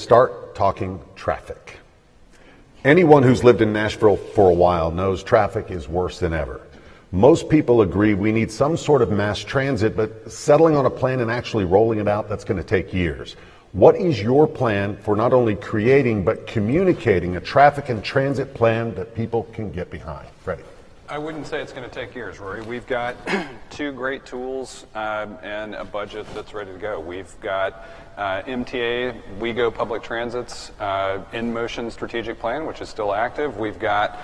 start talking traffic. Anyone who's lived in Nashville for a while knows traffic is worse than ever. Most people agree we need some sort of mass transit, but settling on a plan and actually rolling it out, that's going to take years. What is your plan for not only creating but communicating a traffic and transit plan that people can get behind? Freddie. I wouldn't say it's going to take years, Rory. We've got two great tools and a budget that's ready to go. We've got MTA, We Go Public Transit's in motion strategic plan, which is still active. We've got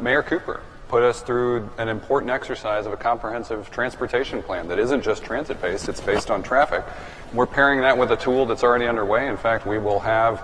Mayor Cooper put us through an important exercise of a comprehensive transportation plan that isn't just transit-based, it's based on traffic. We're pairing that with a tool that's already underway. In fact, we will have,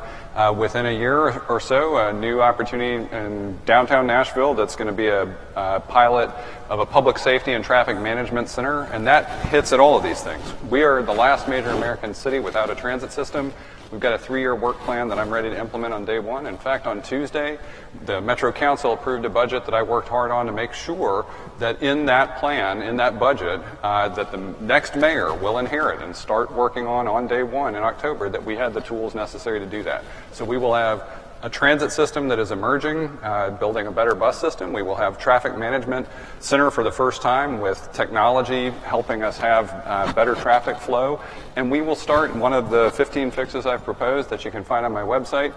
within a year or so, a new opportunity in downtown Nashville that's going to be a pilot of a public safety and traffic management center, and that hits at all of these things. We are the last major American city without a transit system. We've got a 3-year work plan that I'm ready to implement on day one. In fact, on Tuesday, the Metro Council approved a budget that I worked hard on to make sure that in that plan, in that budget, that the next mayor will inherit and start working on day one in October, that we had the tools necessary to do that. So we will have a transit system that is emerging, building a better bus system. We will have traffic management center for the first time with technology helping us have better traffic flow. And we will start, one of the 15 fixes I've proposed that you can find on my website,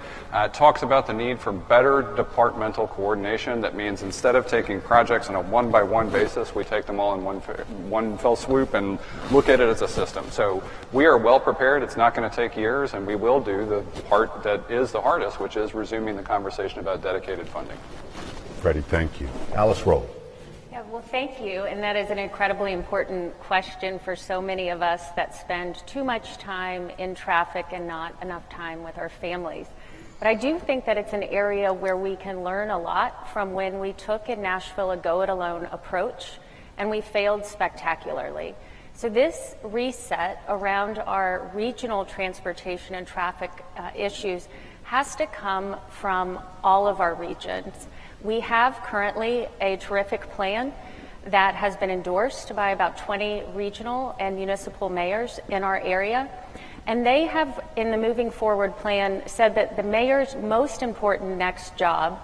talks about the need for better departmental coordination. That means instead of taking projects on a one-by-one basis, we take them all in one fell swoop and look at it as a system. So we are well prepared. It's not going to take years, and we will do the part that is the hardest, which is resuming the conversation about dedicated funding. Freddie, thank you. Alice Roll. Yeah, well, thank you. And that is an incredibly important question for so many of us that spend too much time in traffic and not enough time with our families. But I do think that it's an area where we can learn a lot from when we took in Nashville a go-it-alone approach, and we failed spectacularly. So this reset around our regional transportation and traffic issues has to come from all of our regions. We have currently a terrific plan that has been endorsed by about 20 regional and municipal mayors in our area. And they have, in the Moving Forward plan, said that the mayor's most important next job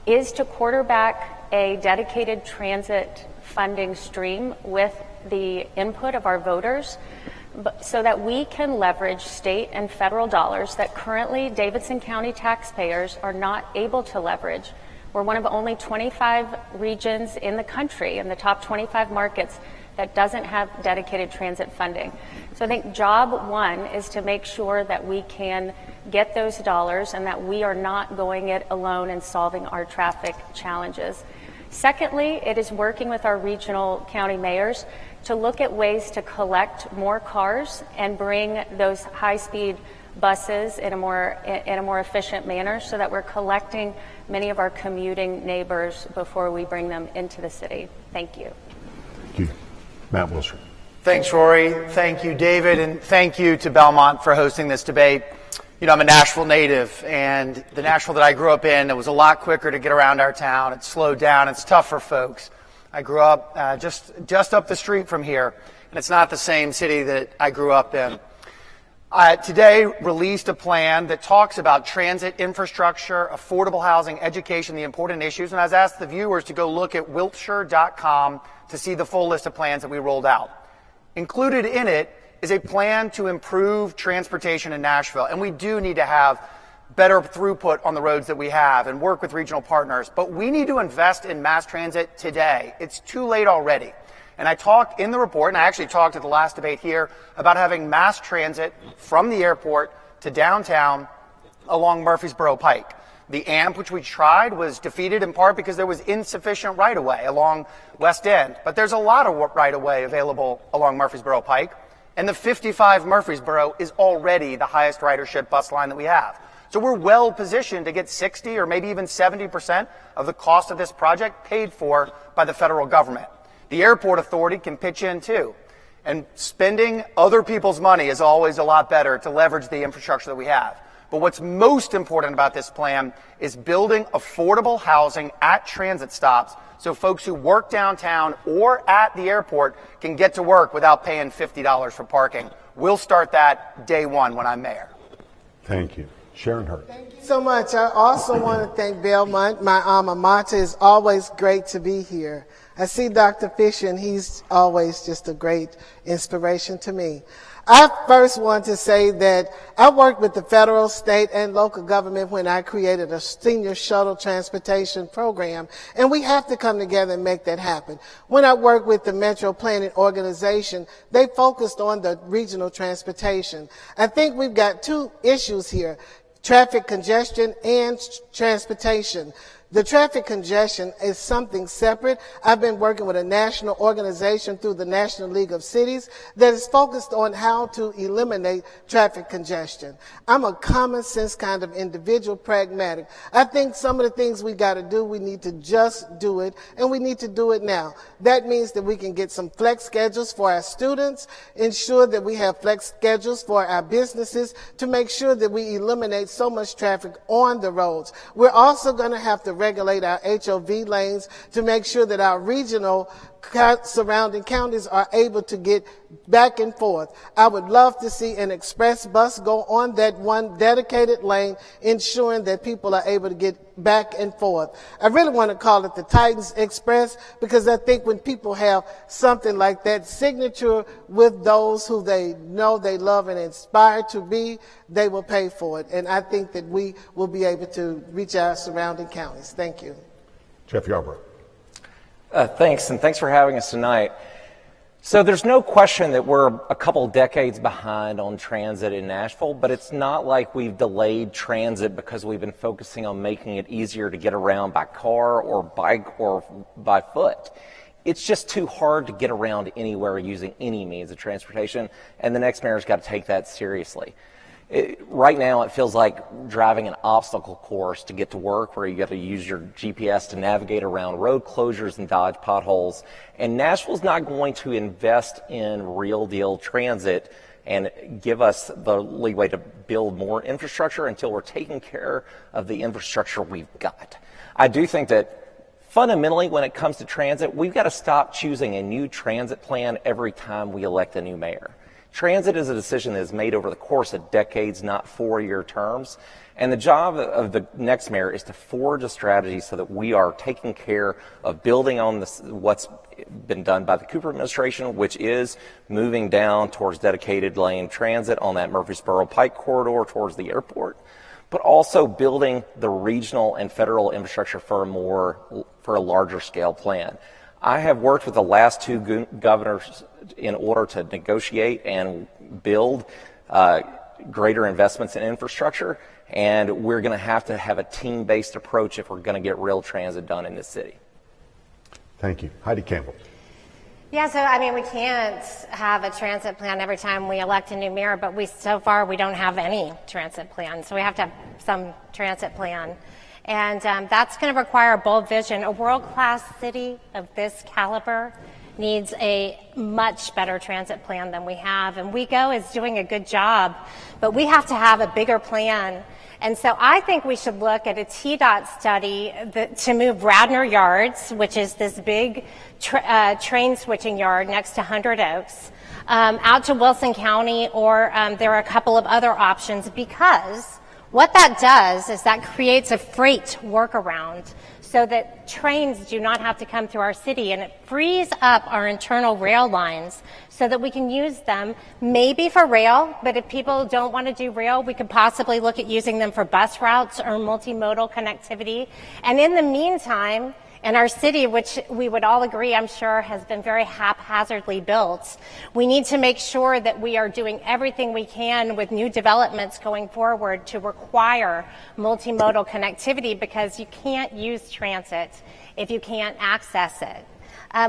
is to quarterback a dedicated transit funding stream with the input of our voters, so that we can leverage state and federal dollars that currently Davidson County taxpayers are not able to leverage. We're one of only 25 regions in the country, in the top 25 markets, that doesn't have dedicated transit funding. So I think job one is to make sure that we can get those dollars and that we are not going it alone in solving our traffic challenges. Secondly, it is working with our regional county mayors to look at ways to collect more cars and bring those high-speed buses in a more efficient manner, so that we're collecting many of our commuting neighbors before we bring them into the city. Thank you. Thank you. Matt Wilson. Thanks, Rory. Thank you, David, and thank you to Belmont for hosting this debate. You know, I'm a Nashville native, and the Nashville that I grew up in, it was a lot quicker to get around our town. It's slowed down. It's tough for folks. I grew up just up the street from here, and it's not the same city that I grew up in. I today released a plan that talks about transit infrastructure, affordable housing, education, the important issues, and I was asked the viewers to go look at wiltshire.com to see the full list of plans that we rolled out. Included in it is a plan to improve transportation in Nashville, and we do need to have better throughput on the roads that we have and work with regional partners. But we need to invest in mass transit today. It's too late already. And I talk in the report, and I actually talked at the last debate here, about having mass transit from the airport to downtown along Murfreesboro Pike. The AMP, which we tried, was defeated in part because there was insufficient right-of-way along West End. But there's a lot of right-of-way available along Murfreesboro Pike. And the 55 Murfreesboro is already the highest ridership bus line that we have. So we're well positioned to get 60 or maybe even 70% of the cost of this project paid for by the federal government. The airport authority can pitch in too. And spending other people's money is always a lot better to leverage the infrastructure that we have. But what's most important about this plan is building affordable housing at transit stops so folks who work downtown or at the airport can get to work without paying $50 for parking. We'll start that day one when I'm mayor. Thank you. Sharon Hurt. Thank you so much. I also want to thank Belmont, my alma mater. It's always great to be here. I see Dr. Fisher, and he's always just a great inspiration to me. I first want to say that I worked with the federal, state, and local government when I created a senior shuttle transportation program, and we have to come together and make that happen. When I worked with the Metro Planning Organization, they focused on the regional transportation. I think we've got two issues here: traffic congestion and transportation. The traffic congestion is something separate. I've been working with a national organization through the National League of Cities that is focused on how to eliminate traffic congestion. I'm a common sense kind of individual, pragmatic. I think some of the things we got to do, we need to just do it, and we need to do it now. That means that we can get some flex schedules for our students, ensure that we have flex schedules for our businesses to make sure that we eliminate so much traffic on the roads. We're also going to have to regulate our HOV lanes to make sure that our regional surrounding counties are able to get back and forth. I would love to see an express bus go on that one dedicated lane, ensuring that people are able to get back and forth. I really want to call it the Titans Express, because I think when people have something like that signature with those who they know they love and inspire to be, they will pay for it. And I think that we will be able to reach our surrounding counties. Thank you. Jeff Yarbrough. Thanks, and thanks for having us tonight. So there's no question that we're a couple decades behind on transit in Nashville, but it's not like we've delayed transit because we've been focusing on making it easier to get around by car or bike or by foot. It's just too hard to get around anywhere using any means of transportation, and the next mayor's got to take that seriously. Right now, it feels like driving an obstacle course to get to work, where you got to use your GPS to navigate around road closures and dodge potholes. And Nashville's not going to invest in real deal transit and give us the leeway to build more infrastructure until we're taking care of the infrastructure we've got. I do think that fundamentally, when it comes to transit, we've got to stop choosing a new transit plan every time we elect a new mayor. Transit is a decision that is made over the course of decades, not 4-year terms. And the job of the next mayor is to forge a strategy so that we are taking care of building on this, what's been done by the Cooper administration, which is moving down towards dedicated lane transit on that Murfreesboro Pike corridor towards the airport, but also building the regional and federal infrastructure for a larger scale plan. I have worked with the last two governors in order to negotiate and build greater investments in infrastructure, and we're going to have a team-based approach if we're going to get real transit done in this city. Thank you. Heidi Campbell. Yeah, so I mean, we can't have a transit plan every time we elect a new mayor, but so far we don't have any transit plan, so we have to have some transit plan. And that's going to require a bold vision. A world-class city of this caliber needs a much better transit plan than we have. And WeGo is doing a good job, but we have to have a bigger plan. And so I think we should look at a TDOT study to move Radnor Yards, which is this big train switching yard next to 100 Oaks, out to Wilson County, or there are a couple of other options, because what that does is that creates a freight workaround so that trains do not have to come through our city, and it frees up our internal rail lines so that we can use them maybe for rail, but if people don't want to do rail, we could possibly look at using them for bus routes or multimodal connectivity. And in the meantime, in our city, which we would all agree, I'm sure, has been very haphazardly built, we need to make sure that we are doing everything we can with new developments going forward to require multimodal connectivity, because you can't use transit if you can't access it.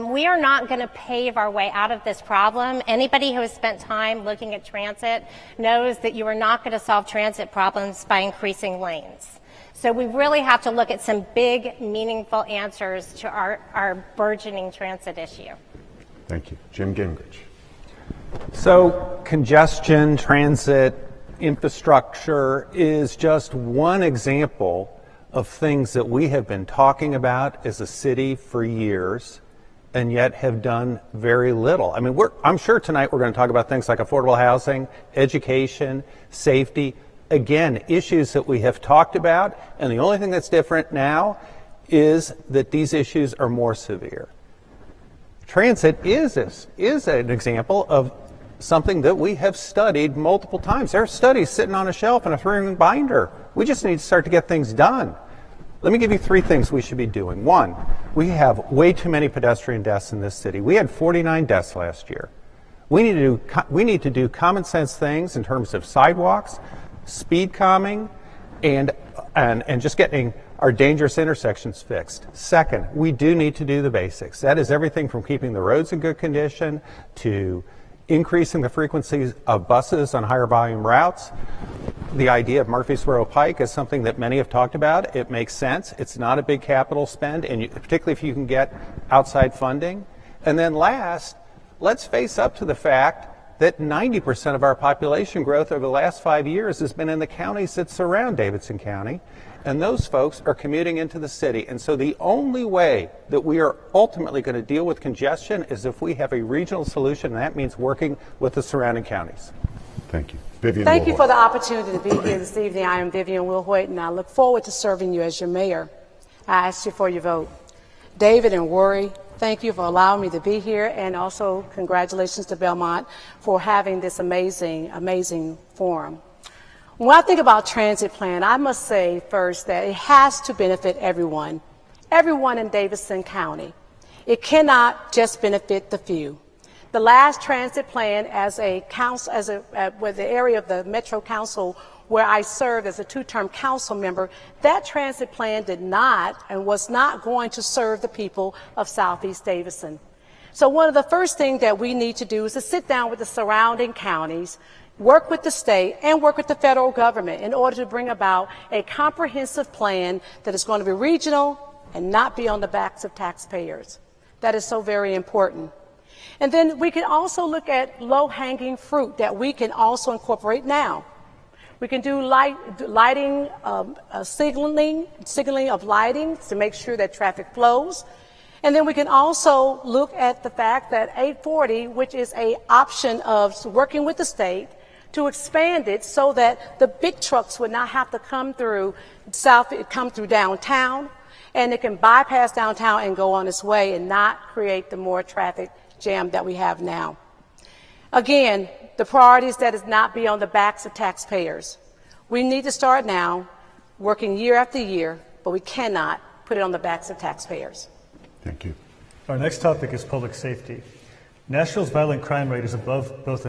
We are not going to pave our way out of this problem. Anybody who has spent time looking at transit knows that you are not going to solve transit problems by increasing lanes. So we really have to look at some big, meaningful answers to our burgeoning transit issue. Thank you. Jim Gingrich. So congestion, transit, infrastructure is just one example of things that we have been talking about as a city for years and yet have done very little. I mean, I'm sure tonight we're going to talk about things like affordable housing, education, safety, again, issues that we have talked about, and the only thing that's different now is that these issues are more severe. Transit is an example of something that we have studied multiple times. There are studies sitting on a shelf in a 3-ring binder. We just need to start to get things done. Let me give you 3 things we should be doing. 1, we have way too many pedestrian deaths in this city. We had 49 deaths last year. We need to do common sense things in terms of sidewalks, speed calming, and just getting our dangerous intersections fixed. Second, we do need to do the basics. That is everything from keeping the roads in good condition to increasing the frequencies of buses on higher volume routes. The idea of Murfreesboro Pike is something that many have talked about. It makes sense. It's not a big capital spend, and particularly if you can get outside funding. And then last, let's face up to the fact that 90% of our population growth over the last 5 years has been in the counties that surround Davidson County, and those folks are commuting into the city. And so the only way that we are ultimately going to deal with congestion is if we have a regional solution, and that means working with the surrounding counties. Thank you. Vivian Thank you Wilhoit. for the opportunity to be here this evening. I am Vivian Wilhoit, and I look forward to serving you as your mayor. I ask you for your vote. David and Worry, thank you for allowing me to be here, and also congratulations to Belmont for having this amazing forum. When I think about transit plan, I must say first that it has to benefit everyone in Davidson County. It cannot just benefit the few. The last transit plan as a council, with the area of the Metro Council where I served as a 2-term council member, that transit plan did not and was not going to serve the people of Southeast Davidson. So one of the first things that we need to do is to sit down with the surrounding counties, work with the state, and work with the federal government in order to bring about a comprehensive plan that is going to be regional and not be on the backs of taxpayers. That is so very important. And then we can also look at low-hanging fruit that we can also incorporate now. We can do lighting, signaling of lighting to make sure that traffic flows. And then we can also look at the fact that 840, which is an option of working with the state to expand it so that the big trucks would not have to come through downtown, and it can bypass downtown and go on its way and not create the more traffic jam that we have now. Again, the priority is that it not be on the backs of taxpayers. We need to start now, working year after year, but we cannot put it on the backs of taxpayers. Thank you. Our next topic is public safety. Nashville's violent crime rate is above both